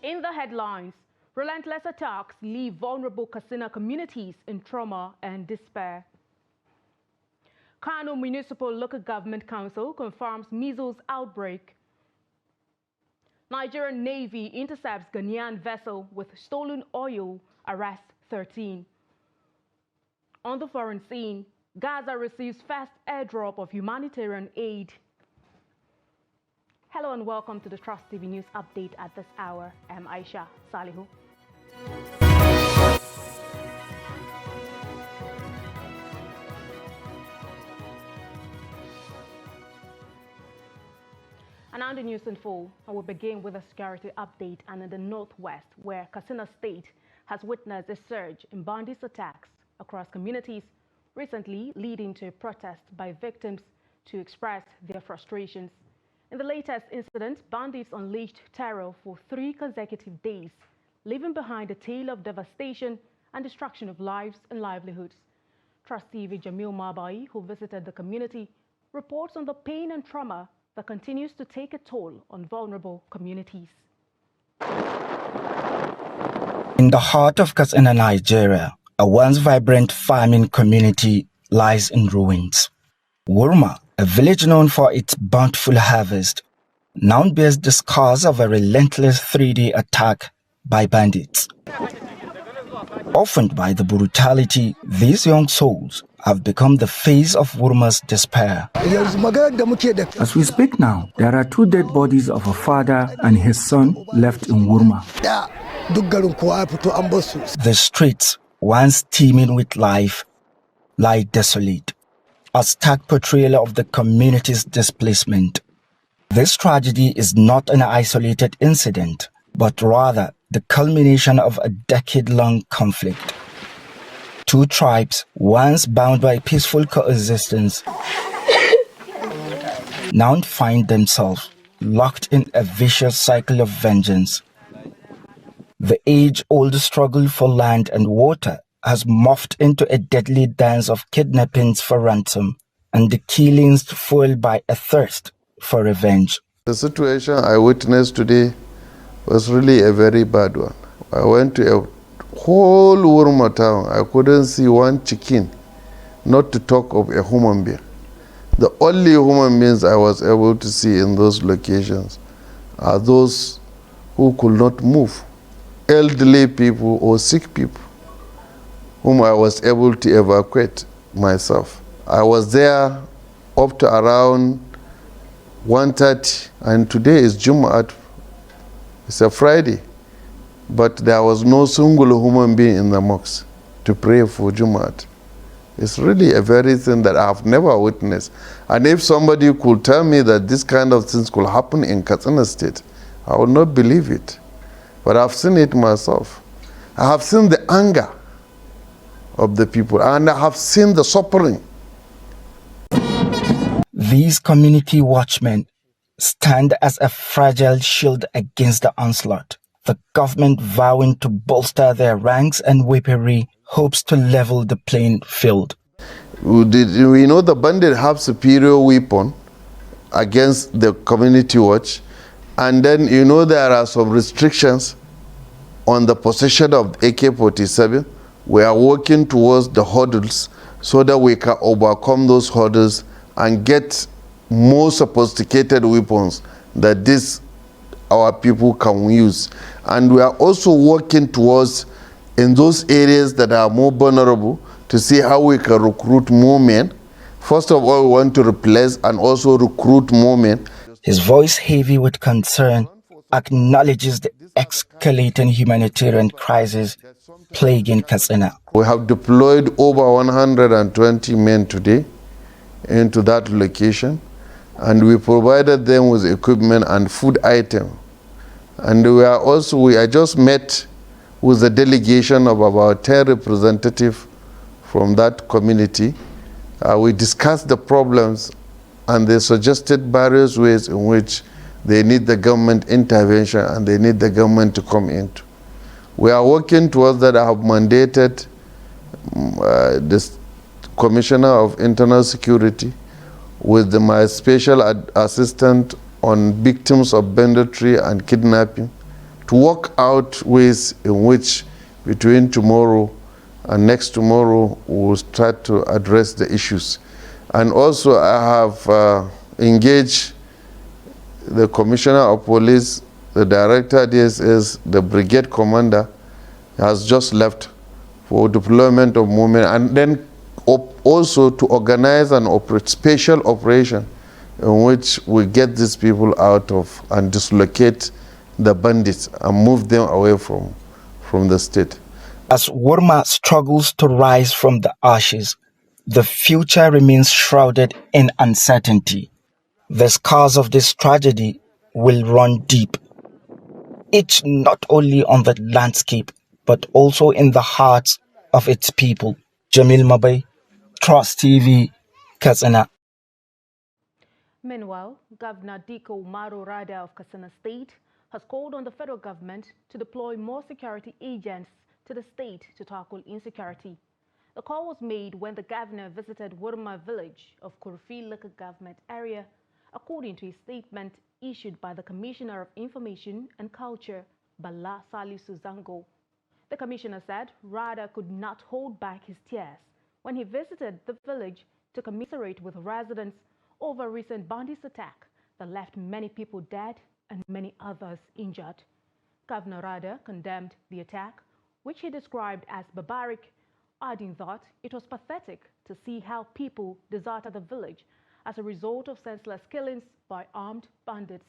In the headlines, relentless attacks leave vulnerable Katsina communities in trauma and despair. Kano Municipal Local Government Council confirms measles outbreak. Nigerian Navy intercepts Ghanaian vessel with stolen oil, arrests 13. On the foreign scene, Gaza receives first airdrop of humanitarian aid. Hello and welcome to the Trust TV News Update at this hour. I'm Aisha Salihu. And now the news in full. I will begin with a security update and in the northwest, where Katsina State has witnessed a surge in bandits attacks across communities, recently leading to a protest by victims to express their frustrations. In the latest incident, bandits unleashed terror for 3 consecutive days, leaving behind a tale of devastation and destruction of lives and livelihoods. Trust TV Jamil Mabai, who visited the community, reports on the pain and trauma that continues to take a toll on vulnerable communities. In the heart of Katsina, Nigeria, a once vibrant farming community lies in ruins. Wurma, a village known for its bountiful harvest, now bears the scars of a relentless 3-day attack by bandits. Orphaned by the brutality, these young souls have become the face of Wurma's despair. As we speak now, there are 2 dead bodies of a father and his son left in Wurma. The streets, once teeming with life, lie desolate, a stark portrayal of the community's displacement. This tragedy is not an isolated incident, but rather the culmination of a decade-long conflict. 2 tribes, once bound by peaceful coexistence, now find themselves locked in a vicious cycle of vengeance. The age-old struggle for land and water has morphed into a deadly dance of kidnappings for ransom and the killings fueled by a thirst for revenge. The situation I witnessed today was really a very bad one. I went to a whole Wurma town. I couldn't see one chicken, not to talk of a human being. The only human beings I was able to see in those locations are those who could not move, elderly people or sick people, whom I was able to evacuate myself. I was there up to around 1:30, and today is Jum'at. It's a Friday, but there was no single human being in the mosque to pray for Jum'at. It's really a very thing that I've never witnessed. And if somebody could tell me that this kind of things could happen in Katsina State, I would not believe it. But I've seen it myself. I have seen the anger of the people, and I have seen the suffering. These community watchmen stand as a fragile shield against the onslaught. The government, vowing to bolster their ranks and weaponry, hopes to level the playing field. We know the bandits have superior weapon against the community watch, and then there are some restrictions on the possession of AK-47. We are working towards the hurdles so that we can overcome those hurdles and get more sophisticated weapons that our people can use. And we are also working towards, in those areas that are more vulnerable, to see how we can recruit more men. First of all, we want to replace and also recruit more men. His voice, heavy with concern, acknowledges the escalating humanitarian crisis plaguing Katsina. We have deployed over 120 men today into that location, and we provided them with equipment and food items. And I just met with a delegation of about 10 representatives from that community. We discussed the problems, and they suggested various ways in which they need the government intervention and they need the government to come into. We are working towards that. I have mandated this Commissioner of Internal Security with my special assistant on victims of banditry and kidnapping to work out ways in which between tomorrow and next tomorrow we'll start to address the issues. And also I have engaged the Commissioner of Police, the Director DSS, the Brigade Commander has just left for deployment of movement, and then also to organize an special operation in which we get these people out of and dislocate the bandits and move them away from the state. As Wurma struggles to rise from the ashes, the future remains shrouded in uncertainty. The scars of this tragedy will run deep, each not only on the landscape, but also in the hearts of its people. Jamil Mabay, Trust TV, Katsina. Meanwhile, Governor Diko Umaru Rada of Katsina State has called on the federal government to deploy more security agents to the state to tackle insecurity. The call was made when the governor visited Wurma village of Kurfi local government area, according to a statement issued by the Commissioner of Information and Culture, Bala Salisu Zango. The commissioner said Rada could not hold back his tears when he visited the village to commiserate with residents over a recent bandits attack that left many people dead and many others injured. Governor Rada condemned the attack, which he described as barbaric, adding that it was pathetic to see how people deserted the village as a result of senseless killings by armed bandits.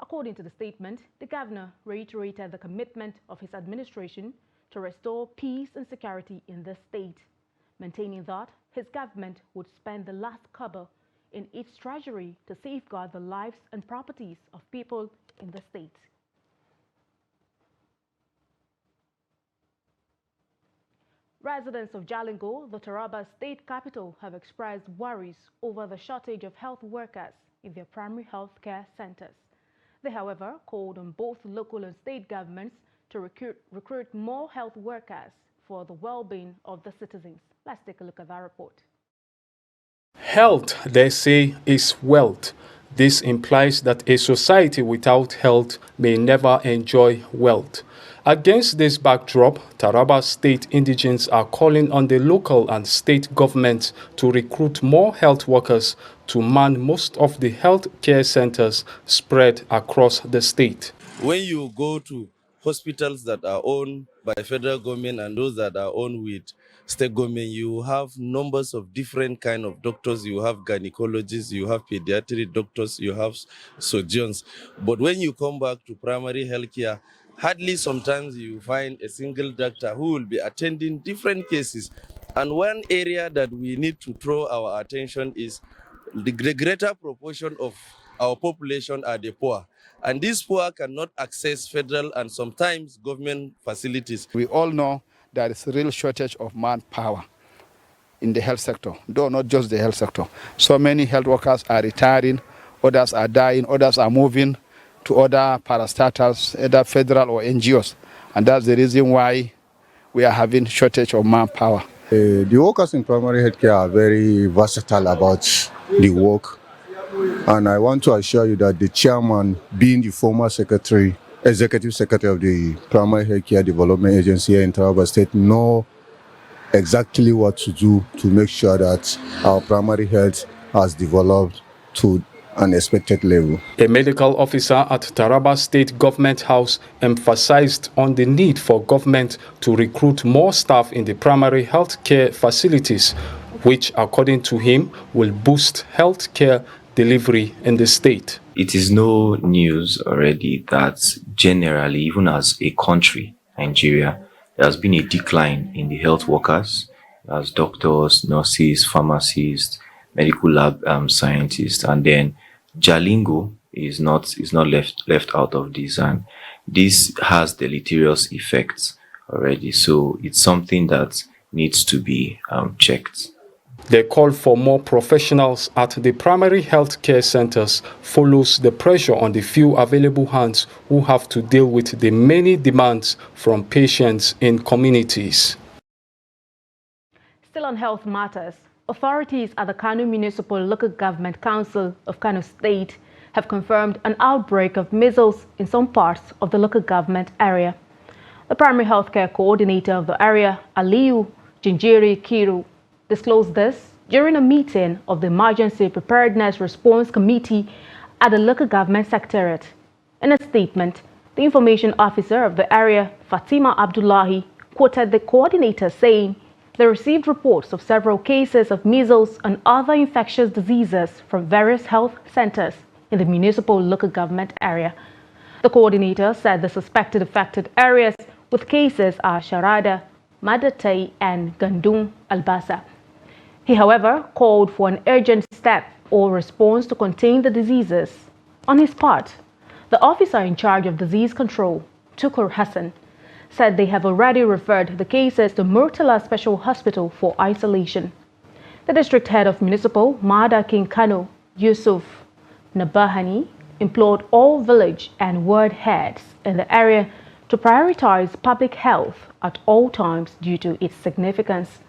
According to the statement, the governor reiterated the commitment of his administration to restore peace and security in the state, maintaining that his government would spend the last kobo in its treasury to safeguard the lives and properties of people in the state. Residents of Jalingo, the Taraba state capital, have expressed worries over the shortage of health workers in their primary health care centers. They, however, called on both local and state governments to recruit more health workers for the well-being of the citizens. Let's take a look at that report. Health, they say, is wealth. This implies that a society without health may never enjoy wealth. Against this backdrop, Taraba state indigents are calling on the local and state governments to recruit more health workers to man most of the health care centers spread across the state. When you go to hospitals that are owned by federal government and those that are owned with state government, you have numbers of different kind of doctors. You have gynecologists, you have pediatric doctors, you have surgeons. But when you come back to primary health care, hardly sometimes you find a single doctor who will be attending different cases. And one area that we need to throw our attention is the greater proportion of our population are the poor. And these poor cannot access federal and sometimes government facilities. We all know there is a real shortage of manpower in the health sector, though not just the health sector. So many health workers are retiring, others are dying, others are moving to other parastatals, either federal or NGOs. And that's the reason why we are having shortage of manpower. The workers in primary healthcare are very versatile about the work. And I want to assure you that the chairman, being the former executive secretary of the Primary Healthcare Development Agency here in Taraba State, know exactly what to do to make sure that our primary health has developed to an expected level. A medical officer at Taraba State Government House emphasized on the need for government to recruit more staff in the primary health care facilities, which, according to him, will boost health care delivery in the state. It is no news already that generally, even as a country, Nigeria, there has been a decline in the health workers, as doctors, nurses, pharmacists, medical lab scientists, and then Jalingo is not left out of this, and this has deleterious effects already. So it's something that needs to be checked. The call for more professionals at the primary health care centers follows the pressure on the few available hands who have to deal with the many demands from patients in communities. Still on health matters, authorities at the Kano Municipal Local Government Council of Kano State have confirmed an outbreak of measles in some parts of the local government area. The primary healthcare coordinator of the area, Aliyu Jinjiri Kiru, disclosed this during a meeting of the Emergency Preparedness Response Committee at the local government secretariat. In a statement, the information officer of the area, Fatima Abdullahi, quoted the coordinator saying they received reports of several cases of measles and other infectious diseases from various health centers in the municipal local government area. The coordinator said the suspected affected areas with cases are Sharada, Madatai and Gandung Albasa. He, however, called for an urgent step or response to contain the diseases. On his part, the officer in charge of disease control, Tukur Hassan, said they have already referred the cases to Murtala Special Hospital for isolation. The district head of municipal, Mada King Kano, Yusuf Nabahani, implored all village and ward heads in the area to prioritize public health at all times due to its significance.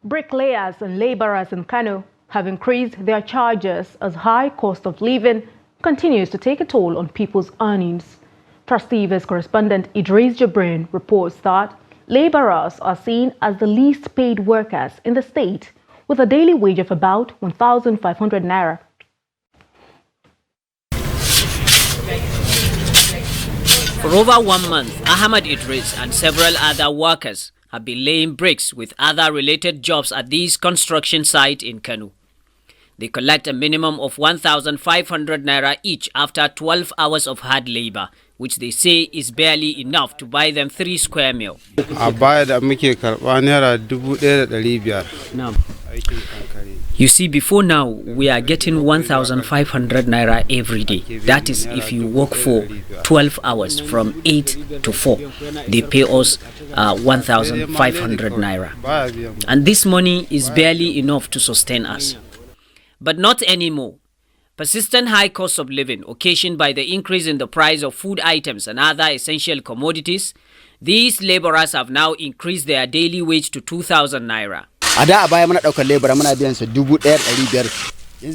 Bricklayers and laborers in Kano have increased their charges as high cost of living continues to take a toll on people's earnings. Trust TV's correspondent Idris Jibrin reports that laborers are seen as the least paid workers in the state, with a daily wage of about 1,500 naira. For over 1 month, Ahmad Idris and several other workers have been laying bricks with other related jobs at this construction site in Kano. They collect a minimum of 1,500 naira each after 12 hours of hard labor, which they say is barely enough to buy them 3 square meal. You see, before now, we are getting 1,500 naira every day. That is if you work for 12 hours from 8 to 4. They pay us 1,500 naira. And this money is barely enough to sustain us. But not anymore. Persistent high cost of living occasioned by the increase in the price of food items and other essential commodities, these laborers have now increased their daily wage to 2,000 naira.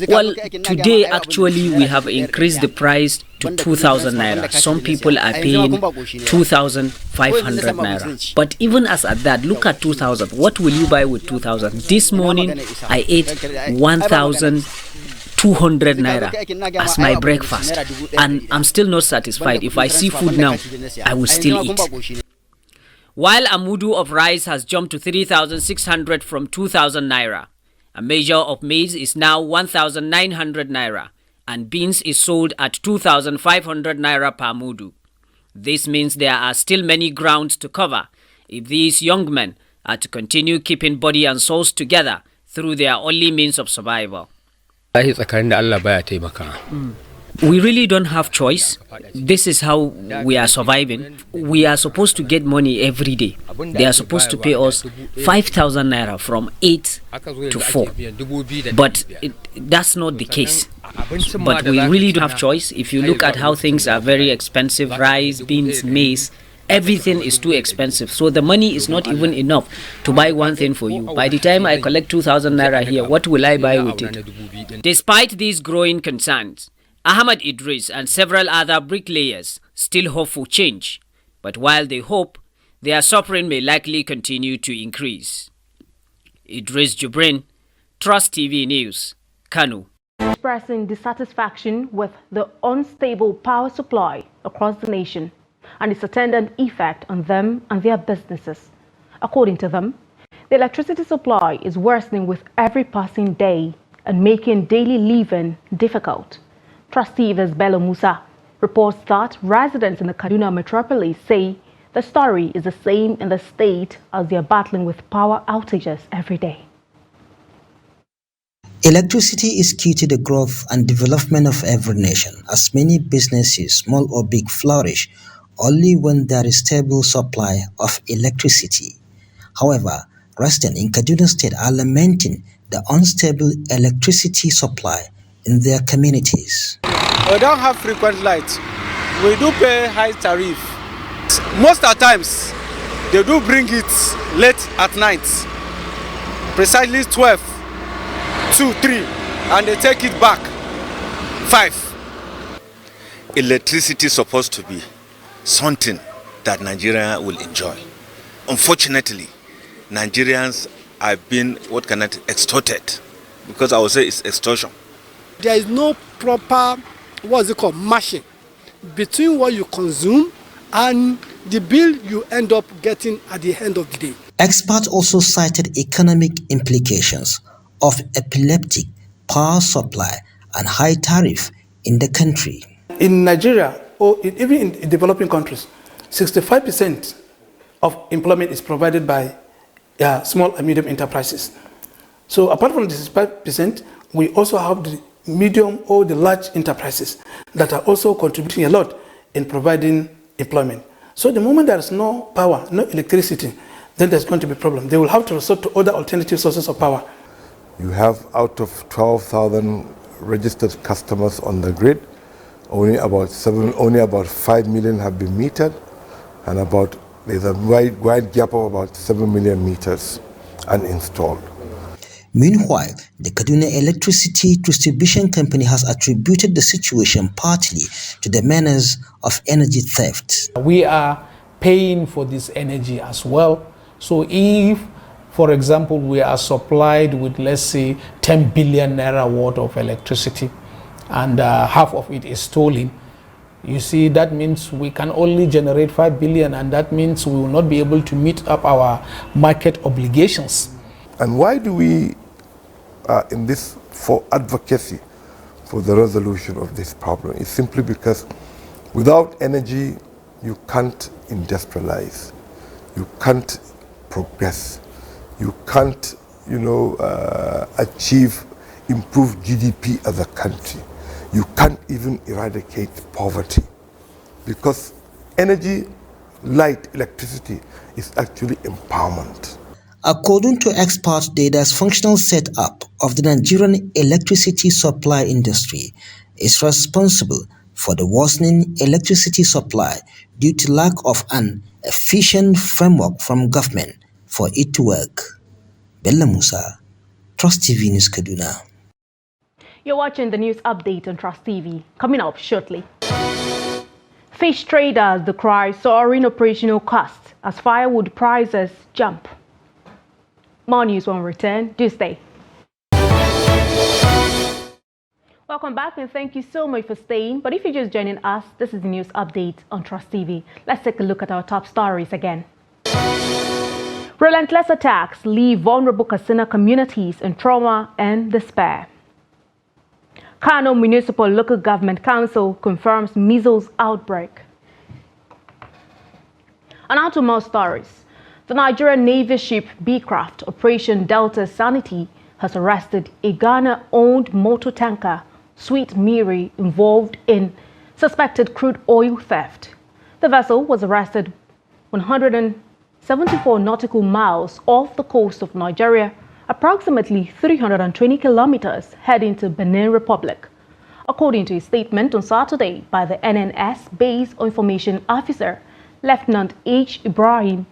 Well, today actually we have increased the price to 2,000 naira. Some people are paying 2,500 naira. But even as at that, look at 2,000. What will you buy with 2,000? This morning I ate 1,200 naira as my breakfast, and I'm still not satisfied. If I see food now, I will still eat. While a mudu of rice has jumped to 3,600 from 2,000 naira, a measure of maize is now 1,900 naira, and beans is sold at 2,500 naira per mudu. This means there are still many grounds to cover if these young men are to continue keeping body and souls together through their only means of survival. We really don't have choice. This is how we are surviving. We are supposed to get money every day. They are supposed to pay us 5,000 naira from 8 to 4. But that's not the case. But we really don't have choice. If you look at how things are very expensive, rice, beans, maize, everything is too expensive. So the money is not even enough to buy one thing for you. By the time I collect 2,000 naira here, what will I buy with it? Despite these growing concerns, Ahmad Idris and several other bricklayers still hope for change. But while they hope, their suffering may likely continue to increase. Idris Jibrin, Trust TV News, Kano. Expressing dissatisfaction with the unstable power supply across the nation and its attendant effect on them and their businesses. According to them, the electricity supply is worsening with every passing day and making daily living difficult. Trust TV's Bello Musa reports that residents in the Kaduna metropolis say the story is the same in the state as they are battling with power outages every day. Electricity is key to the growth and development of every nation, as many businesses, small or big, flourish only when there is stable supply of electricity. However, residents in Kaduna State are lamenting the unstable electricity supply in their communities. We don't have frequent lights. We do pay high tariff. Most of the times, they do bring it late at night, precisely 12. 2, 3, and they take it back 5. Electricity is supposed to be something that Nigeria will enjoy. Unfortunately, Nigerians are being extorted, because I would say it's extortion. There is no proper, matching between what you consume and the bill you end up getting at the end of the day. Experts also cited economic implications of epileptic power supply and high tariff in the country. In Nigeria, or even in developing countries, 65% of employment is provided by small and medium enterprises. So apart from the 65%, we also have the medium or the large enterprises that are also contributing a lot in providing employment. So the moment there is no power, no electricity, then there's going to be a problem. They will have to resort to other alternative sources of power. You have out of 12,000 registered customers on the grid, only about 5 million have been metered, and there's a wide gap of about 7 million meters uninstalled. Meanwhile, the Kaduna Electricity Distribution Company has attributed the situation partly to the menace of energy theft. We are paying for this energy as well. So if, for example, we are supplied with, let's say, 10 billion naira worth of electricity, and half of it is stolen, you see, that means we can only generate 5 billion, and that means we will not be able to meet up our market obligations. And why do we in this for advocacy for the resolution of this problem? It's simply because without energy, you can't industrialize, you can't progress, you can't, achieve improved GDP as a country. You can't even eradicate poverty, because energy, light, electricity is actually empowerment. According to experts, the dysfunctional setup of the Nigerian electricity supply industry is responsible for the worsening electricity supply due to lack of an efficient framework from government for it to work. Bella Musa, Trust TV News, Kaduna. You're watching the news update on Trust TV. Coming up shortly. Fish traders decry soaring operational costs as firewood prices jump. More news when we return. Do stay. Welcome back, and thank you so much for staying. But if you're just joining us, this is the news update on Trust TV. Let's take a look at our top stories again. Relentless attacks leave vulnerable Katsina communities in trauma and despair. Kano Municipal Local Government Council confirms measles outbreak. And now to more stories. The Nigerian Navy ship Beecraft Operation Delta Sanity has arrested a Ghana-owned motor tanker, Sweet Mary, involved in suspected crude oil theft. The vessel was arrested 174 nautical miles off the coast of Nigeria, approximately 320 kilometers heading to Benin Republic. According to a statement on Saturday by the NNS Base Information Officer, Lieutenant H. Ibrahim,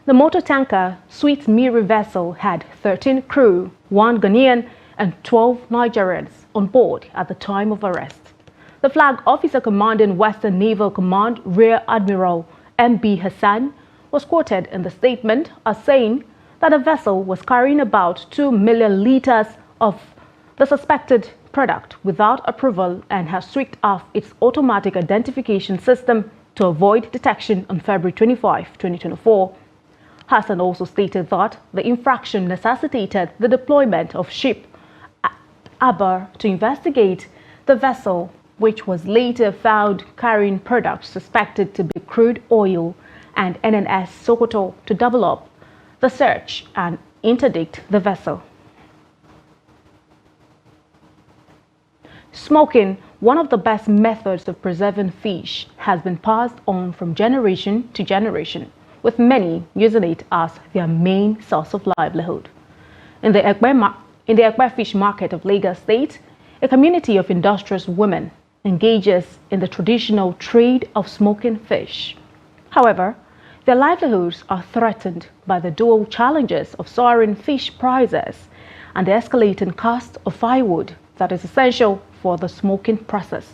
the motor tanker Sweet Mary vessel had 13 crew, 1 Ghanaian and 12 Nigerians on board at the time of arrest. The flag officer commanding Western Naval Command, Rear Admiral M.B. Hassan, was quoted in the statement as saying that the vessel was carrying about 2 million liters of the suspected product without approval and has switched off its automatic identification system to avoid detection on February 25, 2024. Hassan also stated that the infraction necessitated the deployment of ship Abar to investigate the vessel, which was later found carrying products suspected to be crude oil, and NNS Sokoto to develop the search and interdict the vessel. Smoking, one of the best methods of preserving fish, has been passed on from generation to generation, with many using it as their main source of livelihood. In the Ekpe fish market of Lagos State, a community of industrious women engages in the traditional trade of smoking fish. However, their livelihoods are threatened by the dual challenges of soaring fish prices and the escalating cost of firewood that is essential for the smoking process.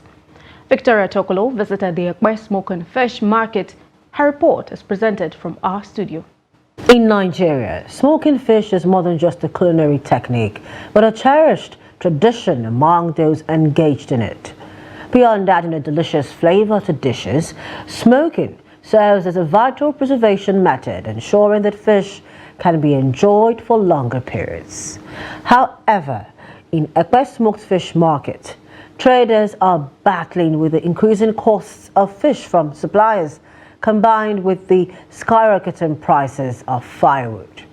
Victoria Tokolo visited the Ekpe Smoking Fish Market. Her report is presented from our studio. In Nigeria, smoking fish is more than just a culinary technique, but a cherished tradition among those engaged in it. Beyond adding a delicious flavor to dishes, smoking serves as a vital preservation method, ensuring that fish can be enjoyed for longer periods. However, in Ekpe Smoked Fish Market, traders are battling with the increasing costs of fish from suppliers, combined with the skyrocketing prices of firewood.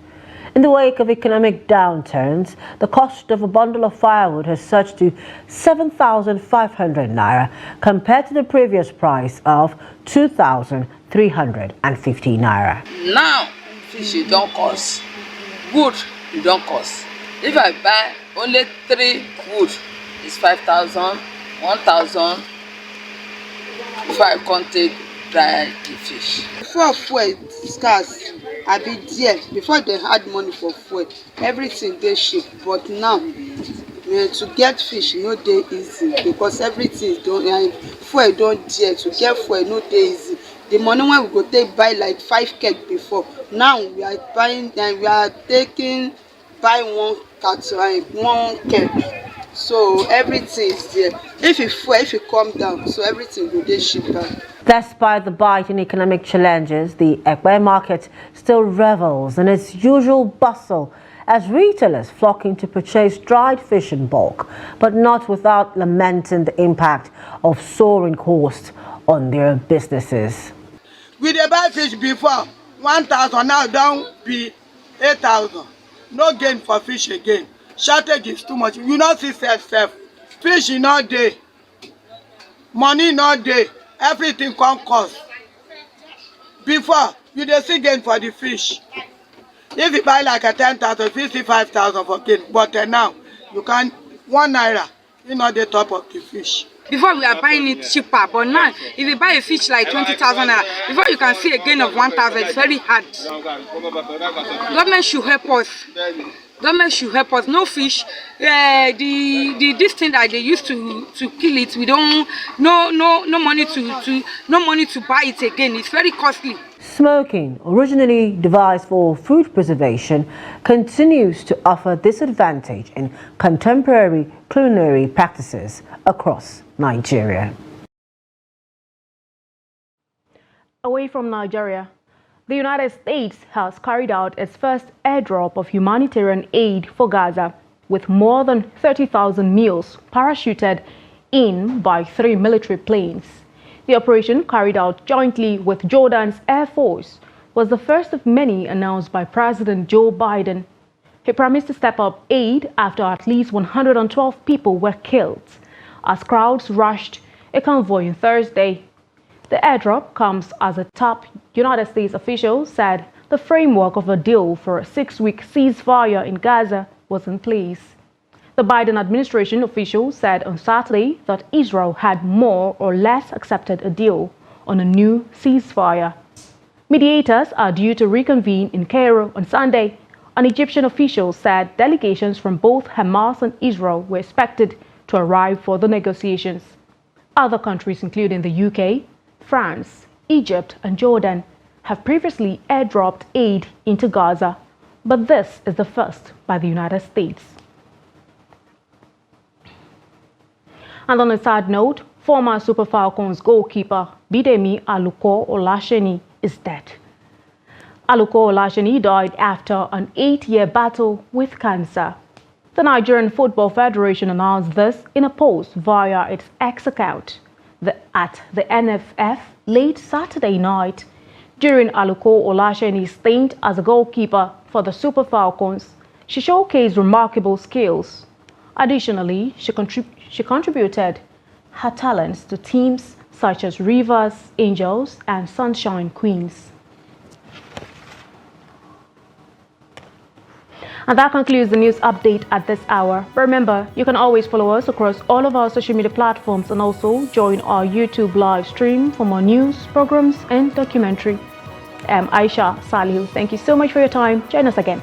In the wake of economic downturns, the cost of a bundle of firewood has surged to 7,500 naira compared to the previous price of 2,350 naira. Now, fish you don't cost, wood you don't cost. If I buy only 3 wood, it's 5,000, 1,000. If I can't take dry the fish. Before fuel scarce, I be there. Before they had money for fuel, everything they cheap. But now, to get fish no dey easy because everything don't fuel don't there. To get fuel no dey easy. The money when we go take buy like 5 keg before. Now we are buying and we are taking buy 1 carton, 1 keg. So everything is there. If it come down, so everything will be cheaper. Despite the biting economic challenges, the Ekpe market still revels in its usual bustle as retailers flocking to purchase dried fish in bulk, but not without lamenting the impact of soaring costs on their businesses. We dey buy fish before 1,000, now down be 8,000. No gain for fish again. Shortage is too much. You not see self. Fish is not there. Money not there. Everything can cost. Before, you dey see gain for the fish. If you buy like a 10,000, 55,000 for gain. But now, you can 1 naira. You know the top of the fish. Before we are buying it cheaper, but now if you buy a fish like 20,000 naira, before you can see a gain of 1,000, it's very hard. Government should help us. Government should help us. No fish, this thing that they used to kill it, we don't no money to buy it again. It's very costly. Smoking, originally devised for food preservation, continues to offer disadvantage in contemporary culinary practices across Nigeria. Away from Nigeria, the United States has carried out its first airdrop of humanitarian aid for Gaza, with more than 30,000 meals parachuted in by 3 military planes. The operation, carried out jointly with Jordan's Air Force, was the first of many announced by President Joe Biden. He promised to step up aid after at least 112 people were killed as crowds rushed a convoy on Thursday. The airdrop comes as a top United States official said the framework of a deal for a 6-week ceasefire in Gaza was in place. The Biden administration official said on Saturday that Israel had more or less accepted a deal on a new ceasefire. Mediators are due to reconvene in Cairo on Sunday. An Egyptian official said delegations from both Hamas and Israel were expected to arrive for the negotiations. Other countries, including the UK, France, Egypt, and Jordan, have previously airdropped aid into Gaza, but this is the first by the United States. And on a sad note, former Super Falcons goalkeeper Bidemi Aluko-Olasheni is dead. Aluko-Olasheni died after an 8-year battle with cancer. The Nigerian Football Federation announced this in a post via its X account at the NFF late Saturday night. During Aluko-Olasheni's stint as a goalkeeper for the Super Falcons, she showcased remarkable skills. Additionally, she contributed her talents to teams such as Rivers Angels and Sunshine Queens. And that concludes the news update at this hour. Remember, you can always follow us across all of our social media platforms and also join our YouTube live stream for more news, programs, and documentary. I'm Aisha Salihu. Thank you so much for your time. Join us again.